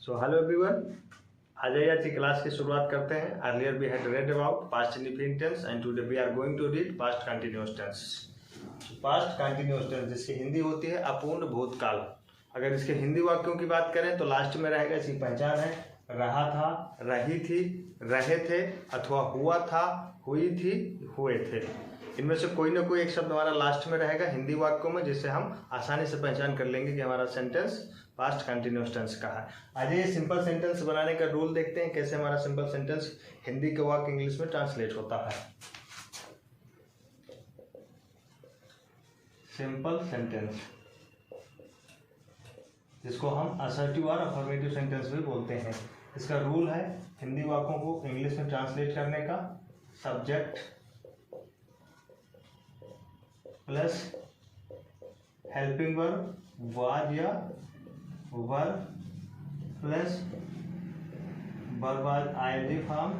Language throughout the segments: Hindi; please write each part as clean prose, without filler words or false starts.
सो हेलो एवरीवन, आ जाइए आज की क्लास की शुरुआत करते हैं। Earlier we had read about past indefinite tense and today we are going to read past continuous tense. Past continuous tense जिसकी हिंदी होती है अपूर्ण भूतकाल। अगर इसके हिंदी वाक्यों की बात करें तो लास्ट में रहेगा, इसकी पहचान है रहा था, रही थी, रहे थे अथवा हुआ था, हुई थी, हुए थे। इनमें से कोई ना कोई एक शब्द हमारा लास्ट में रहेगा हिंदी वाक्यों में, जिससे हम आसानी से पहचान कर लेंगे कि हमारा सेंटेंस पास्ट कंटिन्यूअस टेंस का है। आज ये सिंपल सेंटेंस बनाने का रूल देखते हैं, कैसे हमारा सिंपल सेंटेंस हिंदी का वाक्य इंग्लिश में ट्रांसलेट होता है। सिंपल सेंटेंस, जिसको हम असर्टिव और अफर्मेटिव सेंटेंस भी बोलते हैं। इसका रूल है हिंदी वाक्यों को इंग्लिश में ट्रांसलेट करने का, subject plus helping verb was या were plus verb was ING form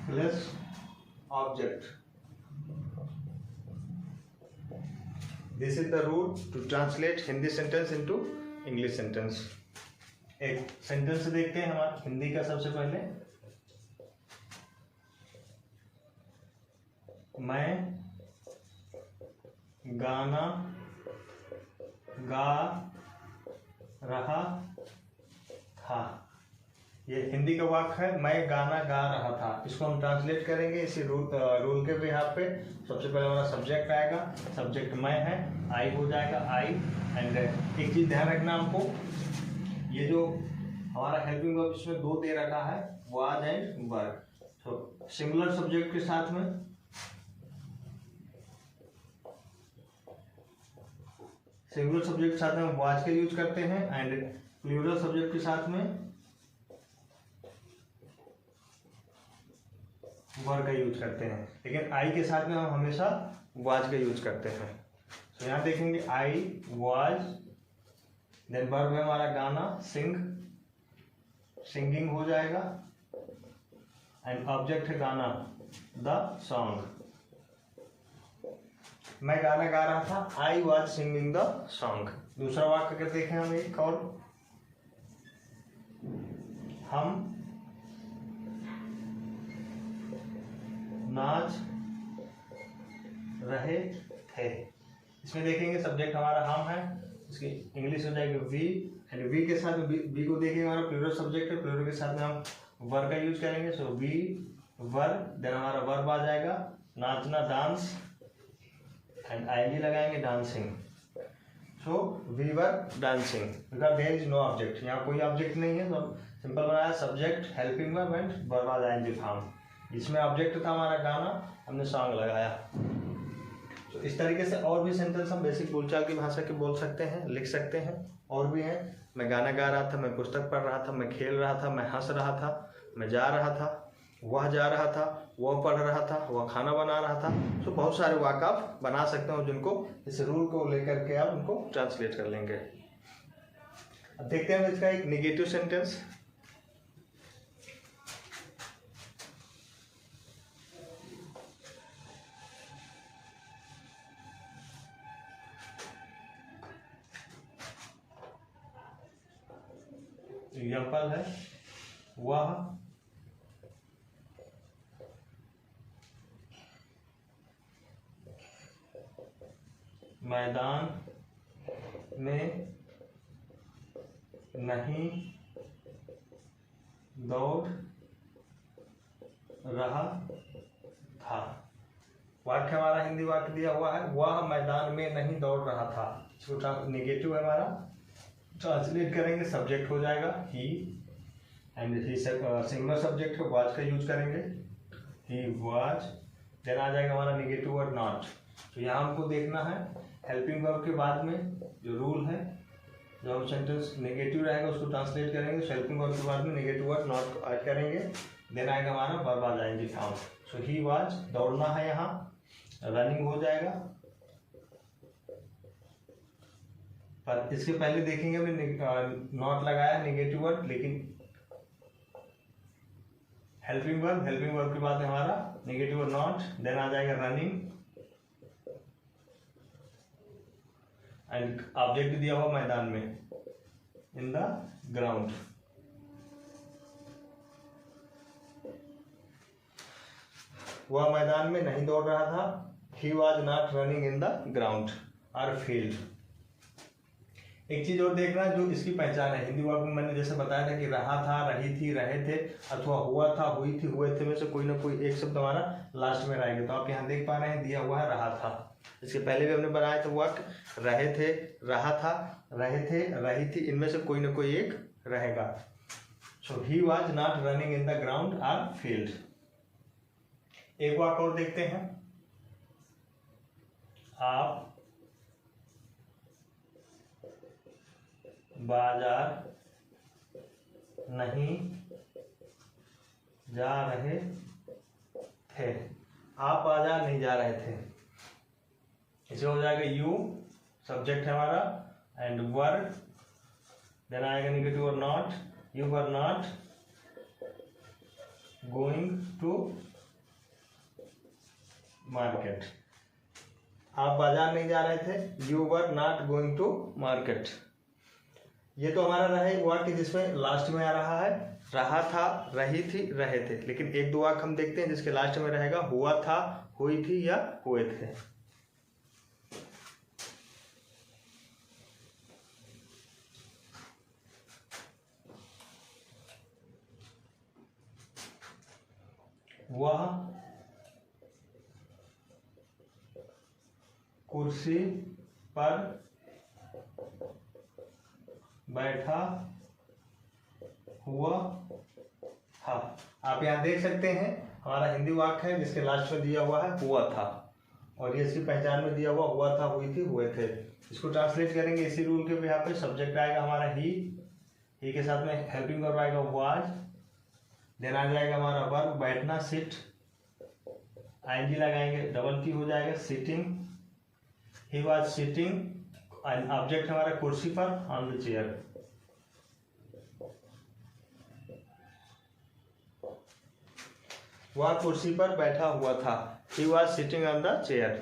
plus object. This is the rule to translate Hindi sentence into English sentence. एक सेंटेंस देखते हैं हमारा हिंदी का। सबसे पहले मैं गाना गा रहा था। ये हिंदी का वाक्य है, मैं गाना गा रहा था। इसको हम ट्रांसलेट करेंगे इसी रूल के बिहाफ पे। सबसे पहले हमारा सब्जेक्ट आएगा, सब्जेक्ट मैं है, आई हो जाएगा, आई एंड एक चीज ध्यान रखना हमको, ये जो हमारा हेल्पिंग वर्ब इसमें दो दे रखा है, वाज एंड वर। तो सिंगुलर सब्जेक्ट के साथ में सिंगुलर सब्जेक्ट के साथ में हम वाज का यूज करते हैं एंड प्लूरल सब्जेक्ट के साथ में वर का यूज करते हैं। लेकिन आई के साथ में हम हमेशा वाज का यूज करते हैं। तो यहाँ देखेंगे आई वाज, देन वर्ब है हमारा गाना, सिंग, सिंगिंग हो जाएगा एंड ऑब्जेक्ट है गाना, द सॉन्ग। मैं गाना गा रहा था, I was singing the song. दूसरा वाक्य अगर देखें हम एक और, हम नाच रहे थे। इसमें देखेंगे सब्जेक्ट हमारा हम है, इसकी इंग्लिश हो जाएगी वी एंड वी के साथ वी को देखेंगे हमारा प्लूरल सब्जेक्ट है, प्लूरल के साथ में हम वर का यूज करेंगे। सो वी वर, देन हमारा वर्ब आ जाएगा नाचना, डांस एंड आईएनजी लगाएंगे dancing. So we were dancing because there is no object. यहाँ कोई ऑब्जेक्ट नहीं है, तो सिंपल बनाया subject helping verb and verb was ING form. इसमें ऑब्जेक्ट था हमारा गाना, हमने सॉन्ग लगाया। तो इस तरीके से और भी सेंटेंस हम बेसिक बोलचाल की भाषा के बोल सकते हैं, लिख सकते हैं। और भी हैं, मैं गाना गा रहा था, मैं पुस्तक पढ़ रहा था, मैं खेल रहा था, मैं हंस रहा था, मैं जा रहा था, वह जा रहा था, वह पढ़ रहा था, वह खाना बना रहा था। तो बहुत सारे वाक्य आप बना सकते हो, जिनको इस रूल को लेकर के आप उनको ट्रांसलेट कर लेंगे। अब देखते हैं इसका एक नेगेटिव सेंटेंस। एग्जाम्पल है वह मैदान में नहीं दौड़ रहा था। वाक्य हमारा हिंदी वाक्य दिया हुआ है, वह मैदान में नहीं दौड़ रहा था। इसको नेगेटिव है हमारा, ट्रांसलेट करेंगे सब्जेक्ट हो जाएगा ही एंड ही सिंगुलर सब्जेक्ट को वाज का यूज करेंगे, ही वाज। देन आ जाएगा हमारा नेगेटिव वर्ड नॉट। तो यहाँ हमको देखना है हेल्पिंग वर्ब के बाद में जो रूल है, जो हम सेंटेंस नेगेटिव रहेगा उसको ट्रांसलेट करेंगे। हेल्पिंग वर्ब के बाद में नेगेटिव वर्ड नॉट को ऐड करेंगे, देन आएगा हमारा verb was ING form. So he was, दौड़ना है, यहाँ रनिंग हो जाएगा। पर इसके पहले देखेंगे हमने नॉट लगाया नेगेटिव वर्ड, लेकिन हेल्पिंग वर्ब के बाद में हमारा नेगेटिव वर्ड नॉट, देन आ जाएगा रनिंग एंड ऑब्जेक्ट दिया हुआ मैदान में, इन द ग्राउंड। वह मैदान में नहीं दौड़ रहा था, ही was not running in the ground और फील्ड। एक चीज और देखना जो इसकी पहचान है, हिंदी वाक्य में मैंने जैसे बताया था कि रहा था, रही थी, रहे थे, अथवा हुआ था, हुई थी, हुए थे में से कोई ना कोई एक शब्द हमारा लास्ट में रहेगा। तो आप यहाँ देख पा रहे हैं दिया हुआ है रहा था। इसके पहले भी हमने बनाया था वाक्य, रहे थे, रहा था, रहे थे, रही थी, इनमें से कोई ना कोई एक रहेगा। So he was not running in the ground और फील्ड। एक वाक्य और देखते हैं, आप बाजार नहीं जा रहे थे। आप बाजार नहीं जा रहे थे, इसे हो जाएगा यू, सब्जेक्ट है हमारा, एंड वर, देन आएगा निगेटिव और not. You were not going to market. आप बाजार नहीं जा रहे थे, you were not going to market. ये तो हमारा रहे वाक्य जिसमें लास्ट में आ रहा है रहा था, रही थी, रहे थे। लेकिन एक दो वाक्य हम देखते हैं जिसके लास्ट में रहेगा हुआ था, हुई थी या हुए थे। वह कुर्सी पर बैठा हुआ था। आप यहाँ देख सकते हैं हमारा हिंदी वाक्य है जिसके लास्ट में दिया हुआ है हुआ था, और ये इसकी पहचान में दिया हुआ था, हुई थी, हुए थे। इसको ट्रांसलेट करेंगे इसी रूल के यहाँ पे। सब्जेक्ट आएगा हमारा ही के साथ में हेल्पिंग वर्ब आएगा वाज, देन आ जाएगा हमारा वर्ब बैठना सिट, आईएनजी लगाएंगे, डबल की हो जाएगा sitting, he was sitting, object हमारा कुर्सी पर, ऑन द चेयर। वह कुर्सी पर बैठा हुआ था, he was sitting on the chair.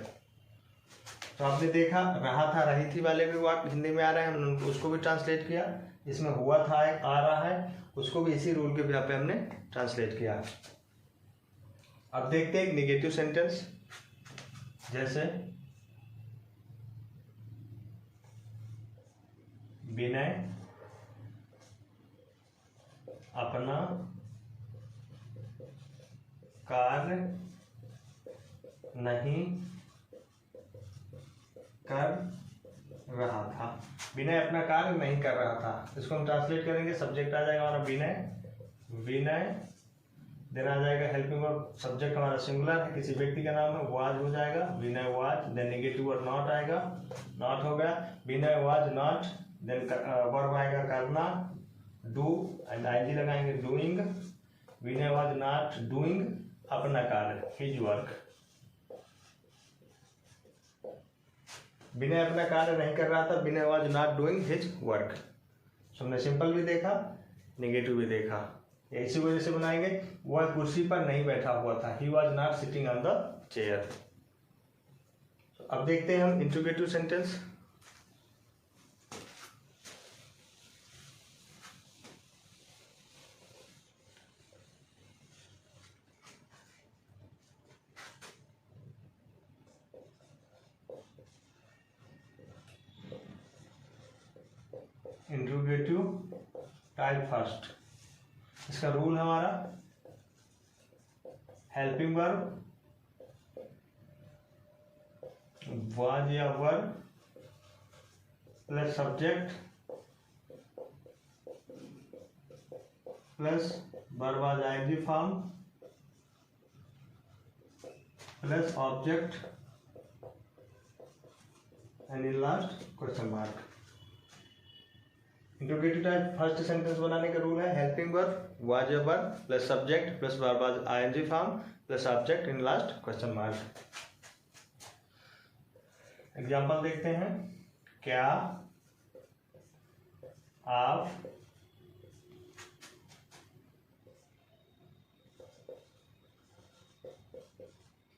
तो आपने देखा रहा था, रही थी वाले भी वाक्य हिंदी में आ रहे हैं, हमने उसको भी ट्रांसलेट किया। इसमें हुआ था आ रहा है, उसको भी इसी रूल के बिहाफ पे हमने ट्रांसलेट किया। अब देखते हैं एक निगेटिव सेंटेंस, जैसे विनय अपना कार्य नहीं कर रहा था। विनय अपना कार्य नहीं कर रहा था, इसको हम ट्रांसलेट करेंगे। सब्जेक्ट आ जाएगा हमारा विनय, विनय, देन आ जाएगा हेल्पिंग वर्ब, सब्जेक्ट हमारा सिंगुलर है, किसी व्यक्ति का नाम है, वाज हो जाएगा, Vinay was, then negative verb not आएगा, नॉट हो गया, Vinay was not, then verb आएगा करना, डू, एंड आईएनजी लगाएंगे doing, Vinay was not doing अपना कार्य, हिज वर्क। विनय अपना कार्य नहीं कर रहा था, Vinay was not doing his work. हमने सिंपल भी देखा, नेगेटिव भी देखा, इसी वजह से बनाएंगे। वह कुर्सी पर नहीं बैठा हुआ था, he was not sitting on the chair. अब देखते हैं हम interrogative sentence. Interrogative type first, इसका रूल है हमारा हेल्पिंग वर्ब वाज या verb plus subject plus verb was ING form plus object and in last question mark. Interrogative type first sentence बनाने का रूल है हेल्पिंग वर्ब वाज या verb plus subject plus verb was ING form plus object in last question mark. Example देखते हैं। क्या आप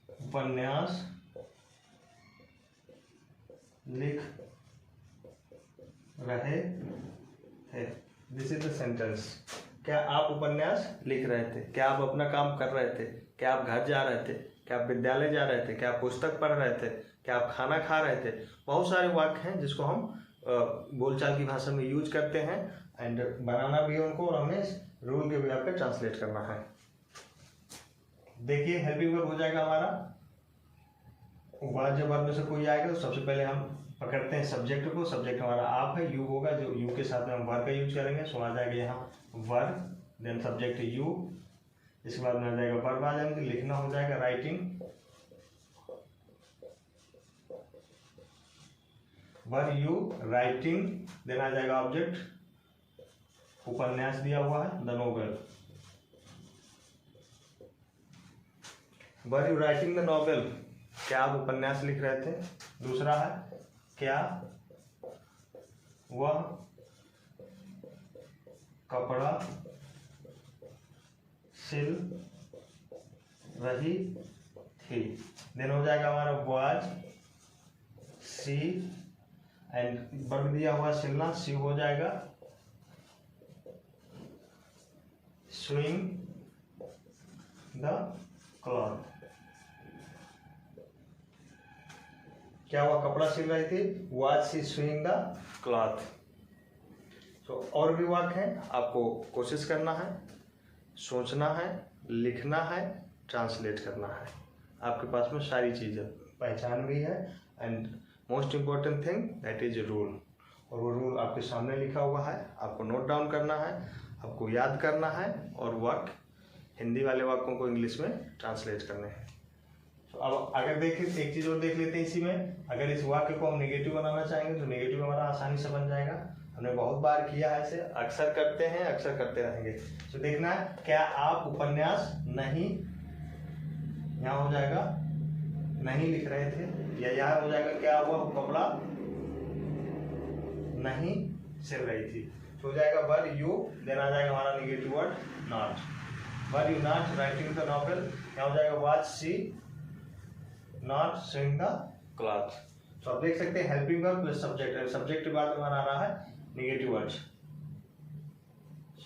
उपन्यास लिख रहे थे। This is the sentence. क्या आप उपन्यास लिख रहे थे? क्या आप अपना काम कर रहे थे? क्या आप घर जा रहे थे? क्या आप विद्यालय जा रहे थे? क्या आप पुस्तक पढ़ रहे थे? क्या आप खाना खा रहे थे? बहुत सारे वाक्य हैं जिसको हम बोलचाल की भाषा में यूज करते हैं एंड बनाना भी है उनको, और हमें रूल के बिहार पे ट्रांसलेट करना है। देखिए हेल्पिंग वर्ब हो जाएगा हमारा, वर्ब जब वर्ब में से कोई आएगा तो सबसे पहले हम पकड़ते हैं सब्जेक्ट को। सब्जेक्ट हमारा आप है, यू होगा, जो यू के साथ में हम वर्ब का यूज करेंगे। सो आ जाएगा यहाँ वर्ब, देन सब्जेक्ट यू, इसके बाद में आ जाएगा वर्ब आ जाएंगे, लिखना हो जाएगा writing, were you writing, then आ जाएगा ऑब्जेक्ट, उपन्यास दिया हुआ है the novel, were you writing the novel, क्या आप उपन्यास लिख रहे थे। दूसरा है क्या वह कपड़ा सिल रही थी। देन हो जाएगा हमारा वाज सी, एंड वर्ब दिया हुआ सिलना, सी हो जाएगा स्विंग द क्लॉथ, क्या वह कपड़ा सिल रही थी, was she swing the cloth. तो और भी वाक्य हैं, आपको कोशिश करना है, सोचना है, लिखना है, ट्रांसलेट करना है। आपके पास में सारी चीज़ें, पहचान भी है and most important thing that is rule, और वो रूल आपके सामने लिखा हुआ है, आपको नोट डाउन करना है, आपको याद करना है, और वाक्य हिंदी वाले वाक्यों को इंग्लिश में ट्रांसलेट करने हैं। तो अब अगर देखें एक चीज़ और देख लेते हैं इसी में, अगर इस वाक्य को हम नेगेटिव बनाना चाहेंगे तो नेगेटिव हमारा आसानी से बन जाएगा। हमने बहुत बार किया है इसे, अक्सर करते हैं, अक्सर करते रहेंगे। तो देखना है क्या आप उपन्यास नहीं, यहाँ हो जाएगा नहीं लिख रहे थे, या यहाँ हो जाएगा क्या वह कपड़ा नहीं सिल रही थी। तो हो जाएगा वर्ब यू, देन आ जाएगा हमारा negative word not, verb you not writing the novel, यहाँ हो जाएगा was she not swing the cloth. तो आप देख सकते हैं helping verb plus subject, subject के बाद हमारा आ रहा है नेगेटिव वर्ड,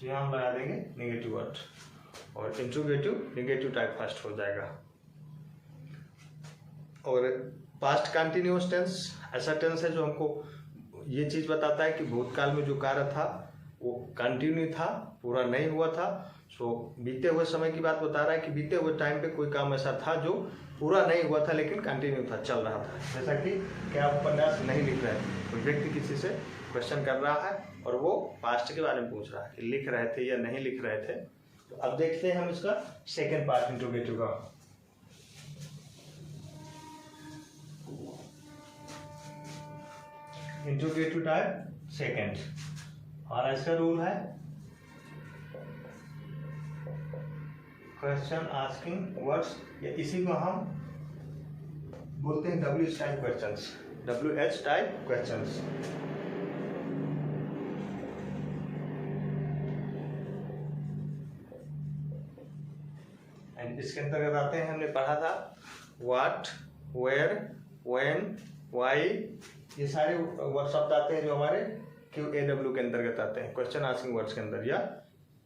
यहाँ हम लगा देंगे नेगेटिव वर्ड, और इंट्रोगेटिव नेगेटिव टाइप फर्स्ट हो जाएगा। और पास्ट कंटिन्यूअस टेंस ऐसा टेंस है जो हमको ये चीज़ बताता है कि भूतकाल में जो कार्य था वो कंटिन्यू था, पूरा नहीं हुआ था। सो बीते हुए समय की बात बता रहा है कि बीते हुए टाइम पे कोई काम ऐसा था जो पूरा नहीं हुआ था लेकिन कंटिन्यू था, चल रहा था। जैसा कि क्या आप उपन्यास नहीं लिख रहे थे, कोई व्यक्ति किसी से क्वेश्चन कर रहा है और वो पास्ट के बारे में पूछ रहा है कि लिख रहे थे या नहीं लिख रहे थे। तो अब देखते हैं हम इसका सेकेंड पार्ट इंट्रोगेटिव का। इंट्रोगेटिव टाइप सेकेंड, और इसका रूल है क्वेश्चन आस्किंग वर्ड्स, या इसी को हम बोलते हैं WH type questions, WH type questions. And इसके अंतर्गत आते हैं, हमने पढ़ा था व्हाट, वेयर, व्हेन, व्हाई, ये सारे वर्ड शब्द आते हैं जो हमारे QAW के अंतर्गत आते हैं, क्वेश्चन आस्किंग वर्ड्स के अंदर, या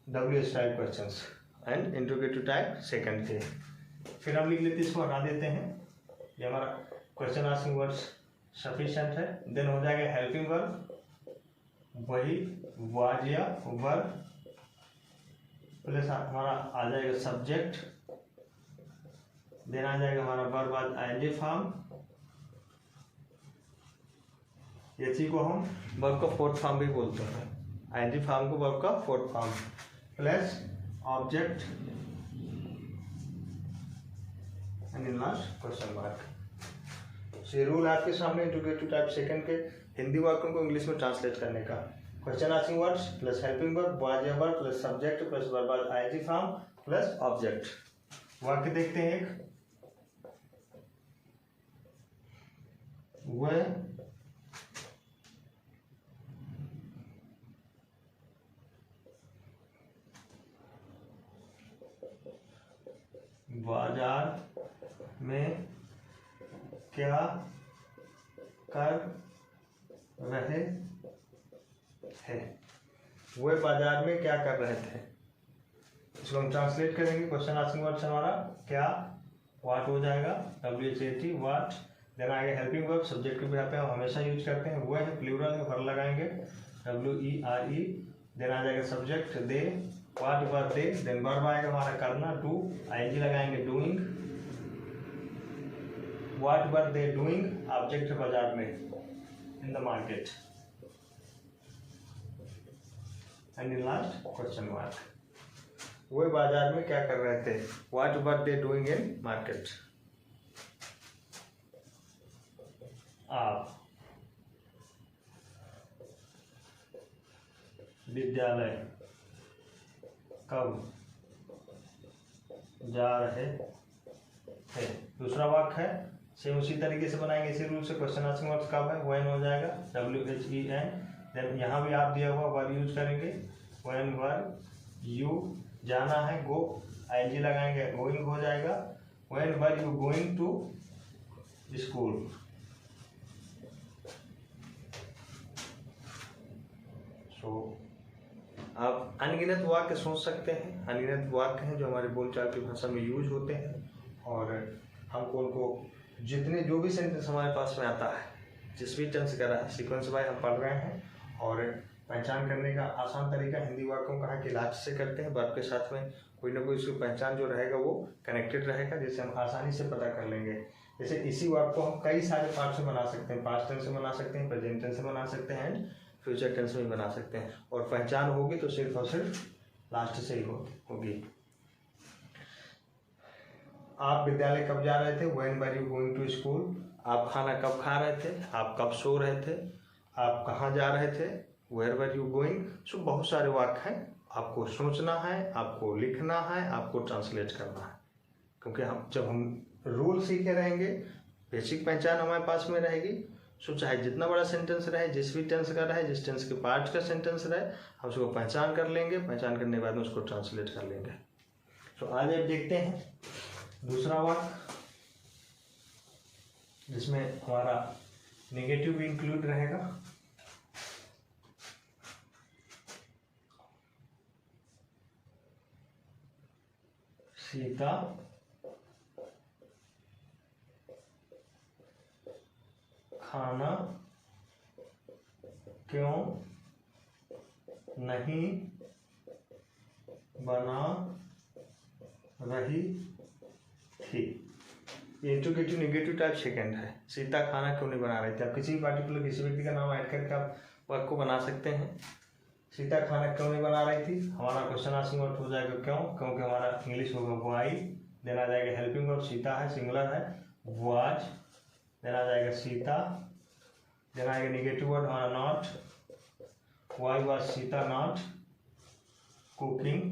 WH type questions and interrogative type second थे। फिर हम लिख लेते हैं, इसको हटा देते हैं, ये हमारा क्वेश्चन आस्किंग वर्ड्स सफिशिएंट है। देन हो जाएगा हेल्पिंग वर्ब, वही वाज या वर्ब प्लस हमारा आ जाएगा सब्जेक्ट, देन आ जाएगा हमारा वर्ब आज ING फॉर्म, इसी को हम वर्ब का फोर्थ फॉर्म भी बोलते हैं, ING फॉर्म को वर्ब का fourth form, plus object and in last question mark. ये रूल आपके सामने इंट्रोगेटिव टाइप सेकंड के हिंदी वाक्यों को इंग्लिश में ट्रांसलेट करने का। Question asking words plus helping verb, was या verb plus subject plus verb आज ING फॉर्म प्लस ऑब्जेक्ट। वाक्य देखते हैं एक, वह बाजार में क्या कर रहे थे। वे बाजार में क्या कर रहे थे, इसको हम ट्रांसलेट करेंगे। क्वेश्चन आंसर वर्ड हमारा क्या, वाट हो जाएगा, WHAT वाट। देन आगे हेल्पिंग वर्ब, सब्जेक्ट भी यहाँ पे हम हमेशा यूज करते हैं, वो है प्लूरल है, वर्ब लगाएंगे WERE। देन आ जाएगा subject they, what were they. Then verb आएगा हमारा करना, डू, ING लगाएंगे doing, what were they doing, object बाजार में, in the market. And in last question mark, वो बाजार में क्या कर रहे थे, what were they doing in market. आप विद्यालय कब जा रहे थे। दूसरा वाक्य है सेम उसी तरीके से बनाएंगे, इसी रूल से। क्वेश्चन आंसर वर्ड कब है, व्हेन हो जाएगा WHEN। देन यहाँ भी आप दिया हुआ वर्ब यूज करेंगे, व्हेन वर यू, जाना है गो, ING लगाएंगे गोइंग हो जाएगा, when were you going to school. So आप अनगिनत वाक्य सोच सकते हैं, अनगिनत वाक्य हैं जो हमारे बोलचाल की भाषा में यूज होते हैं, और हमको उनको जितने जो भी सेंटेंस हमारे पास में आता है, जिस भी टेंस का रहा है, सीक्वेंस वाइज हम पढ़ रहे हैं। और पहचान करने का आसान तरीका हिंदी वाक्यों का है कि लास्ट से करते हैं, वर्ब के साथ में कोई ना कोई उसकी पहचान जो रहेगा वो कनेक्टेड रहेगा, जिससे हम आसानी से पता कर लेंगे। जैसे इसी वाक्य को हम कई सारे पार्ट से बना सकते हैं, पास्ट टेंस से बना सकते हैं, प्रेजेंट टेंस से बना सकते हैं, एंड फ्यूचर टेंस में बना सकते हैं। और पहचान होगी तो सिर्फ और सिर्फ लास्ट से ही होगी। आप विद्यालय कब जा रहे थे, when were you going to school. आप खाना कब खा रहे थे, आप कब सो रहे थे। आप कहाँ जा रहे थे, वेयर वर यू गोइंग। सो बहुत सारे वाक्य हैं, आपको सोचना है, आपको लिखना है, आपको ट्रांसलेट करना है। क्योंकि जब हम रूल सीखे रहेंगे, बेसिक पहचान हमारे पास में रहेगी। सो चाहे जितना बड़ा सेंटेंस रहे, जिस भी टेंस का रहे, जिस टेंस के पार्ट का सेंटेंस रहे, हम उसको पहचान कर लेंगे। पहचान करने के बाद में उसको ट्रांसलेट कर लेंगे। सो आज आप देखते हैं दूसरा वाक्य, जिसमें हमारा नेगेटिव भी इंक्लूड रहेगा। सीता खाना क्यों नहीं बना रही थी। ये इंट्रोगेटिव नेगेटिव टाइप सेकंड है। सीता खाना क्यों नहीं बना रही थी। आप किसी भी पार्टिकुलर किसी व्यक्ति का नाम ऐड करके आप वाक्य को बना सकते हैं। सीता खाना क्यों नहीं बना रही थी, हमारा क्वेश्चन आंसर वर्ड हो जाएगा क्यों, क्योंकि हमारा इंग्लिश होगा वाई। देन आ जाएगा हेल्पिंग वर्ब, सीता है सिंगुलर है, वाज। देन आ जाएगा सीता। देन आएगा नेगेटिव वर्ड हमारा not, why was Sita not cooking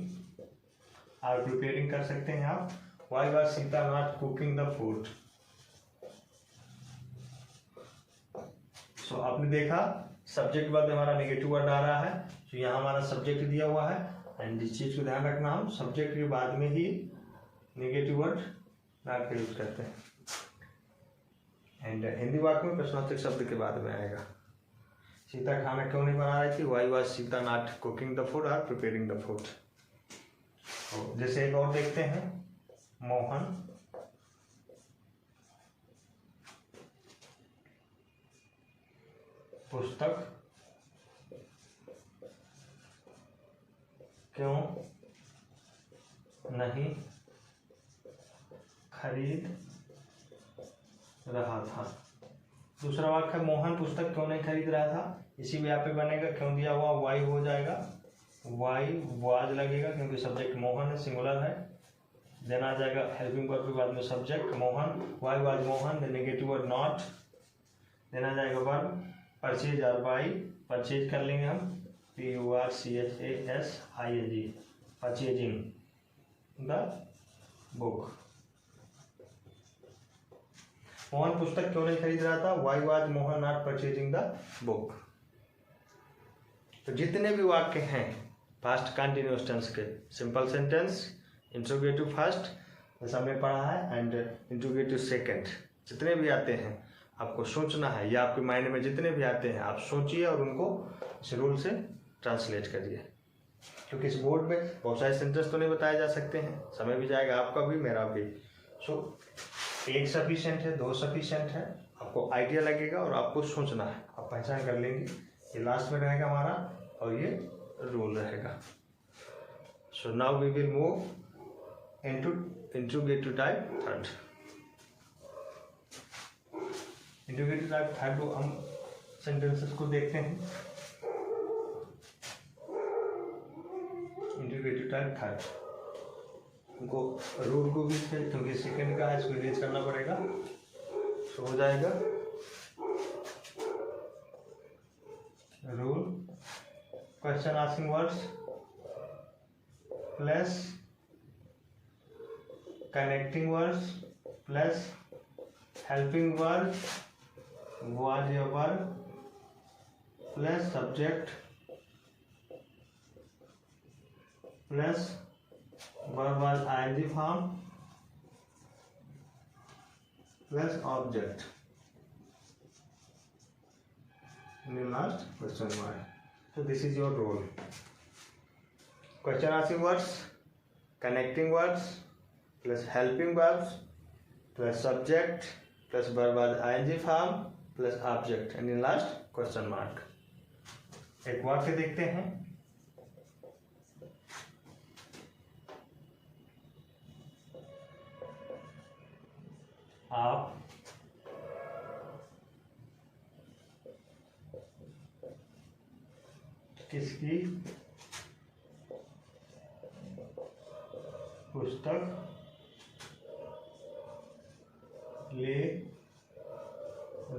और प्रिपेयरिंग कर सकते हैं आप। Why was Sita not cooking the food. So आपने देखा सब्जेक्ट वर्ड हमारा नेगेटिव वर्ड आ रहा है, तो यहाँ हमारा सब्जेक्ट दिया हुआ है। एंड इस चीज को ध्यान रखना, हम सब्जेक्ट के बाद में ही नेगेटिव वर्ड नॉट का यूज करते हैं। एंड हिंदी वाक्य में प्रश्नार्थक शब्द के बाद में आएगा। सीता खाना क्यों नहीं बना रही थी, Y was Sita not cooking the food और प्रिपेयरिंग द फूड। जैसे एक और देखते हैं, मोहन पुस्तक क्यों नहीं खरीद रहा था। दूसरा वाक्य, मोहन पुस्तक क्यों नहीं खरीद रहा था। इसी में यहाँ पे बनेगा क्यों दिया हुआ, वाई हो जाएगा, वाई वाज लगेगा क्योंकि सब्जेक्ट मोहन है, सिंगुलर है। देन आ जाएगा हेल्पिंग वर्ब के बाद में subject Mohan, why was Mohan, then negative word not. Then आ जाएगा वर्ब परचेज और बाई, परचेज कर लेंगे हम PURCHASING, purchasing the book. Mohan पुस्तक क्यों नहीं खरीद रहा था, why was Mohan not purchasing the book. तो जितने भी वाक्य हैं पास्ट कंटिन्यूअस टेंस के, सिंपल सेंटेंस, इंट्रोगेटिव फर्स्ट जैसा हमने पढ़ा है, एंड इंट्रोगेटिव सेकंड, जितने भी आते हैं आपको सोचना है, या आपके माइंड में जितने भी आते हैं आप सोचिए और उनको इस रूल से ट्रांसलेट करिए, क्योंकि इस बोर्ड में बहुत सारे सेंटेंस तो नहीं बताए जा सकते हैं, समय भी जाएगा आपका भी मेरा भी। सो एक सफिशिएंट है, दो सफिशिएंट है, आपको आइडिया लगेगा और आपको सोचना है, आप पहचान कर लेंगे। ये लास्ट में रहेगा हमारा और ये रूल रहेगा। So now we will move into interrogative type third. Interrogative type third को हम सेंटेंसेस को देखते हैं। इंट्रोगेटिव टाइप थर्ड उनको रूल को भी, क्योंकि सेकंड का है इसको यूज करना पड़ेगा। तो हो जाएगा rule question asking words plus connecting words plus helping word was your verb plus subject plus verb was ing form plus object in the last question mark. So this is your role. Question asking words, connecting words plus helping verbs plus subject plus verb was ing form plus object and in last question mark. एक वाक्य देखते हैं। आप किसकी पुस्तक ले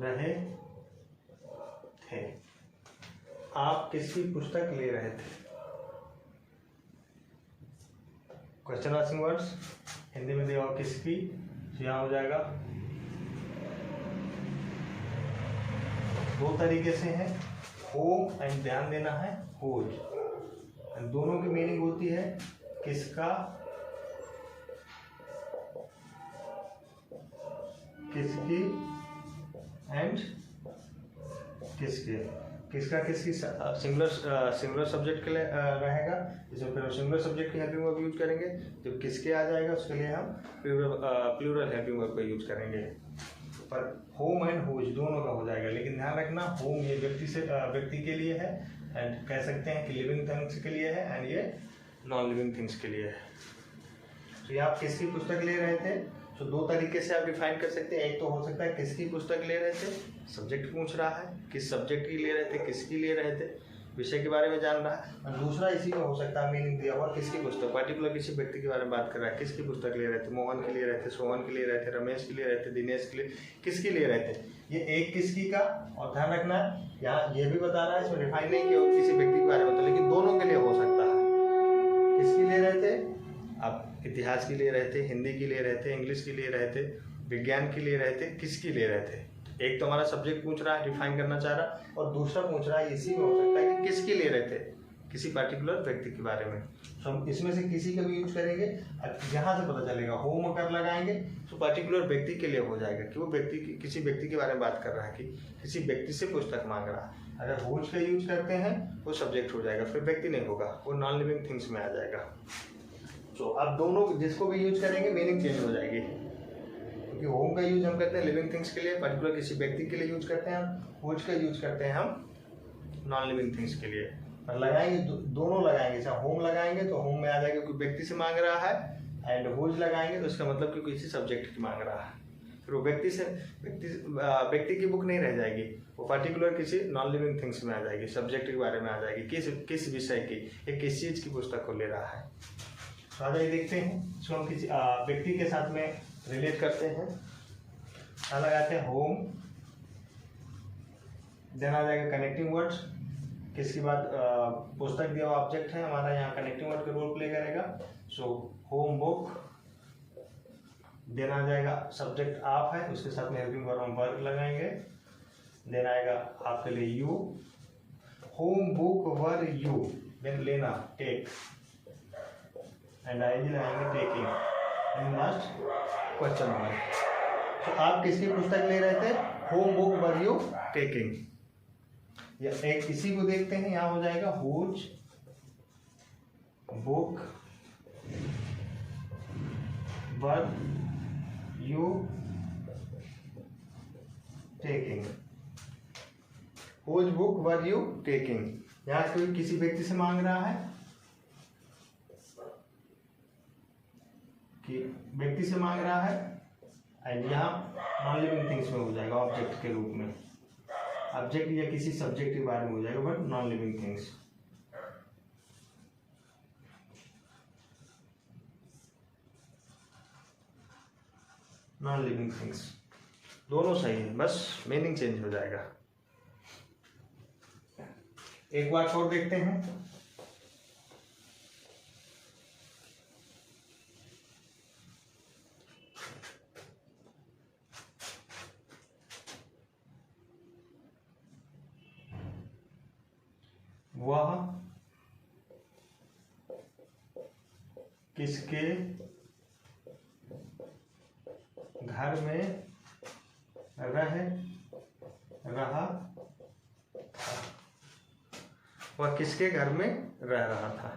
रहे थे? आप किसकी पुस्तक ले रहे थे? क्वेश्चन आस्किंग वर्ड्स हिंदी में दिया किसकी, यहाँ हो जाएगा दो तरीके से है, होम एंड ध्यान देना है होज। दोनों की मीनिंग होती है किसका, किसकी एंड किसके। किसका किसकी सिंगुलर सब्जेक्ट के लिए रहेगा, इसमें फिर सिंगुलर सब्जेक्ट की हेल्पिंग वर्ब यूज करेंगे। जब किसके आ जाएगा उसके लिए हम प्लूरल हेल्पिंग वर्ब का यूज करेंगे। पर होम एंड होज दोनों का हो जाएगा, लेकिन ध्यान रखना होम ये व्यक्ति के लिए है, एंड कह सकते हैं कि लिविंग थिंग्स के लिए है, एंड ये नॉन लिविंग थिंग्स के लिए है। तो ये आप किसकी पुस्तक ले रहे थे, तो दो तरीके से आप डिफाइन कर सकते हैं। एक तो हो सकता है किसकी पुस्तक ले रहे थे, सब्जेक्ट पूछ रहा है, किस सब्जेक्ट की ले रहे थे, किसकी ले रहे थे, विषय के बारे में जान रहा है। और दूसरा इसी में हो सकता है मीनिंग दिया हुआ किसकी पुस्तक, पर्टिकुलर किसी व्यक्ति के बारे में बात कर रहा है, किसकी पुस्तक ले रहे थे, मोहन के लिए रहे थे, सोहन के लिए रहे थे, रमेश के लिए रहे थे, दिनेश के लिए, किसकी ले रहे थे। ये एक किसकी का, और ध्यान रखना यहाँ ये भी बता रहा है, इसमें डिफाइन नहीं किया किसी व्यक्ति के बारे में, तो लेकिन दोनों के लिए हो सकता है। किसकी ले रहे थे, आप इतिहास की ले रहे थे, हिंदी की ले रहे थे, इंग्लिश की ले रहे थे, विज्ञान की ले रहे थे, किसकी ले रहे थे। एक तो हमारा सब्जेक्ट पूछ रहा है, डिफाइन करना चाह रहा, और दूसरा पूछ रहा है इसी में हो सकता है कि किसकी ले रहे थे, किसी पर्टिकुलर व्यक्ति के बारे में। तो हम इसमें से किसी का भी यूज करेंगे, यहाँ से पता चलेगा होम अगर लगाएंगे तो पर्टिकुलर व्यक्ति के लिए हो जाएगा कि वो व्यक्ति किसी व्यक्ति के बारे में बात कर रहा है, कि किसी व्यक्ति से पुस्तक मांग रहा है। अगर होज का यूज करते हैं वो सब्जेक्ट हो जाएगा, फिर व्यक्ति नहीं होगा, वो नॉन लिविंग थिंग्स में आ जाएगा। तो अब दोनों जिसको भी यूज करेंगे मीनिंग चेंज हो जाएगी, क्योंकि होम का यूज हम करते हैं लिविंग थिंग्स के लिए, पर्टिकुलर किसी व्यक्ति के लिए यूज करते हैं, होज का यूज करते हैं हम नॉन लिविंग थिंग्स के लिए। पर लगाएंगे दोनों लगाएंगे, चाहे होम लगाएंगे तो होम में आ जाएगा क्योंकि व्यक्ति से मांग रहा है, एंड होज लगाएंगे तो इसका मतलब कि किसी सब्जेक्ट की मांग रहा है, फिर वो व्यक्ति की बुक नहीं रह जाएगी, वो पर्टिकुलर किसी नॉन लिविंग थिंग्स में आ जाएगी, सब्जेक्ट के बारे में आ जाएगी, किस विषय की, एक किस चीज की पुस्तक को ले रहा है। तो आगे देखते हैं, इसको हम किसी व्यक्ति के साथ में रिलेट करते हैं। क्या लगाते हैं, होम, देन आ जाएगा कनेक्टिंग वर्ड्स, किसकी बात, पुस्तक दिया हुआ ऑब्जेक्ट है हमारा, यहाँ कनेक्टिंग वर्ड का रोल प्ले करेगा। सो होम बुक, देन आ जाएगा सब्जेक्ट आप है, उसके साथ में हेल्पिंग वर्ब हम वर्क लगाएंगे, देन आएगा आपके लिए you, home book were you, then लेना टेक, एंड आई जी लगाएंगे taking, and last question mark. तो आप किसकी पुस्तक ले रहे थे, home book were you taking. या एक इसी को देखते हैं, यहाँ हो जाएगा whose book were you taking, whose book were you taking. यहाँ कोई किसी व्यक्ति से मांग रहा है कि व्यक्ति से मांग रहा है, एंड यहाँ नॉन लिविंग थिंग्स में हो जाएगा ऑब्जेक्ट के रूप में, ऑब्जेक्ट या किसी सब्जेक्ट के बारे में हो जाएगा, but non living things. Non living things दोनों सही है, बस मीनिंग चेंज हो जाएगा। एक बार और देखते हैं। वह किसके घर में रह रहा था, वह किसके घर में रह रहा था।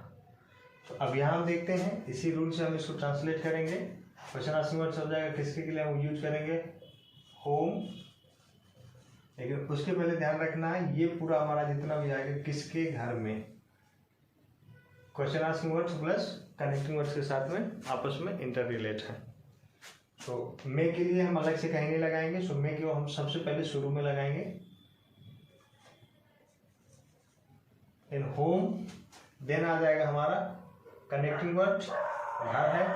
तो अब यहाँ हम देखते हैं, इसी रूल से हम इसको ट्रांसलेट करेंगे। क्वेश्चन आंसर वर्ड्स हो जाएगा, किसके के लिए हम यूज करेंगे होम, लेकिन उसके पहले ध्यान रखना है ये पूरा हमारा जितना भी आएगा किसके घर में, question answer words plus connecting words के साथ में आपस में इंटर रिलेट है। तो मे के लिए हम अलग से कहीं नहीं लगाएंगे, सो मे को हम सबसे पहले शुरू में लगाएंगे। इन होम देन आ जाएगा हमारा कनेक्टिंग वर्ड घर है,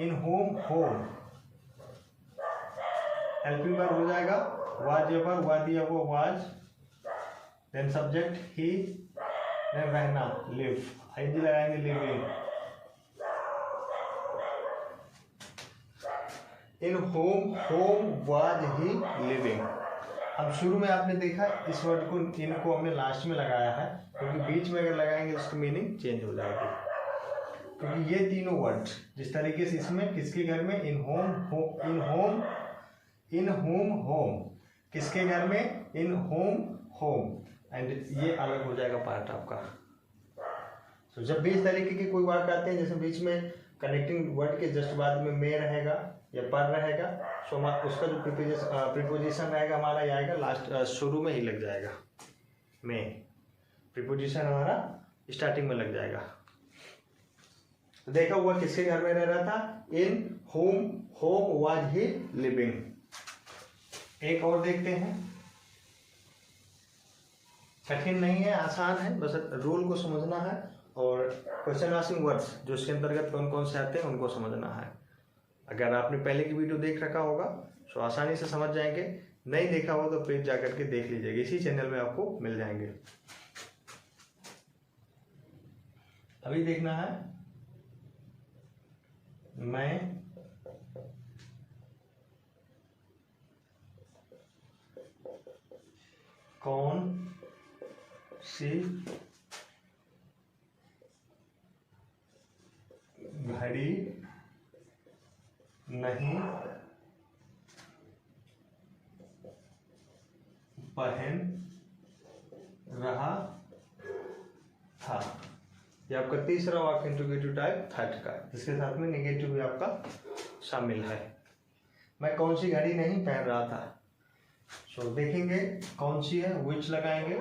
in home home, helping verb हो जाएगा वाज एवर, वा दिया वो was, then subject he, then रहना लिव, आईएनजी लगाएंगे living. In home home was he living. अब शुरू में आपने देखा इस वर्ड को, इनको हमने लास्ट में लगाया है क्योंकि बीच में अगर लगाएंगे उसकी मीनिंग चेंज हो जाएगी, क्योंकि ये तीनों वर्ड जिस तरीके से इसमें किसके घर में, in home in home, in home home, किसके घर में, इन होम होम, एंड ये अलग हो जाएगा पार्ट आपका। तो जब भी इस तरीके के कोई वर्ड आते हैं, जैसे बीच में कनेक्टिंग वर्ड के जस्ट बाद में मे रहेगा या पर रहेगा, सो उसका जो प्रीपोजिशन रहेगा हमारा ये आएगा लास्ट, शुरू में ही लग जाएगा, में प्रीपोजिशन हमारा स्टार्टिंग में लग जाएगा। तो देखा हुआ किसके घर में रह रहा था, in home home was he living. एक और देखते हैं, कठिन नहीं है, आसान है, बस रूल को समझना है और क्वेश्चन आंसरिंग वर्ड्स जो इसके अंतर्गत कौन कौन से आते हैं उनको समझना है। अगर आपने पहले की वीडियो देख रखा होगा तो आसानी से समझ जाएंगे, नहीं देखा हो तो प्लीज जाकर के देख लीजिएगा, इसी चैनल में आपको मिल जाएंगे। अभी देखना है, मैं कौन सी घड़ी नहीं पहन रहा था। ये आपका तीसरा वाक्य इंट्रोगेटिव टाइप थर्ड का, जिसके साथ में नेगेटिव भी आपका शामिल है। मैं कौन सी घड़ी नहीं पहन रहा था, सो देखेंगे कौन सी है, विच लगाएंगे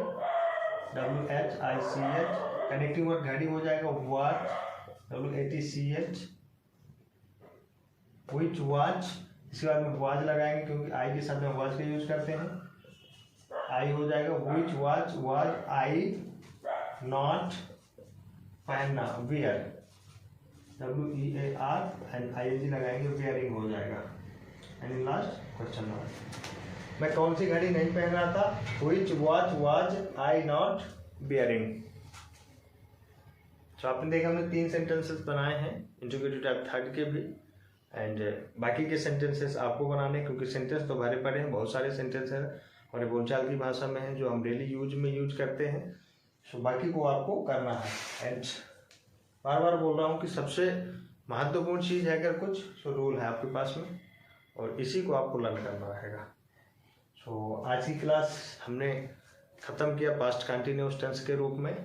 WHICH, कनेक्टिंग वर्ड घड़ी हो जाएगा वॉच, WATCH, विच वॉच, इसके बाद में वॉच लगाएंगे क्योंकि आई के साथ में वॉच का यूज करते हैं, आई हो जाएगा विच वॉच वॉज आई नॉट, पहनना वियर, WEAR, एंड ING लगाएंगे वियरिंग हो जाएगा। एंड लास्ट क्वेश्चन मार्क, मैं कौन सी घड़ी नहीं पहन रहा था, which watch was I not bearing. तो आपने देखा हमने 3 सेंटेंसेस बनाए हैं इंट्रोगेटिव टाइप थर्ड के भी, एंड बाकी के सेंटेंसेस आपको बनाने, क्योंकि सेंटेंस तो भरे पड़े हैं, बहुत सारे सेंटेंस हैं और ये बोलचाल की भाषा में है जो हम डेली यूज करते हैं, सो बाकी को आपको करना है। एंड बार बार बोल रहा हूँ कि सबसे महत्वपूर्ण चीज़ है अगर कुछ, सो रूल है आपके पास में और इसी को आपको लर्न करना रहेगा। सो आज की क्लास हमने ख़त्म किया पास्ट कंटिन्यूस टेंस के रूप में,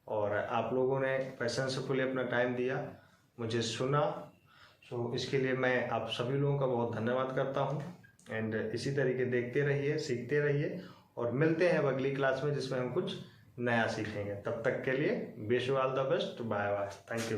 और आप लोगों ने पेशेंसफुली अपना टाइम दिया, मुझे सुना। सो इसके लिए मैं आप सभी लोगों का बहुत धन्यवाद करता हूँ। एंड इसी तरीके देखते रहिए, सीखते रहिए, और मिलते हैं अब अगली क्लास में जिसमें हम कुछ नया सीखेंगे। तब तक के लिए wish you all the best. Bye bye. Thank you.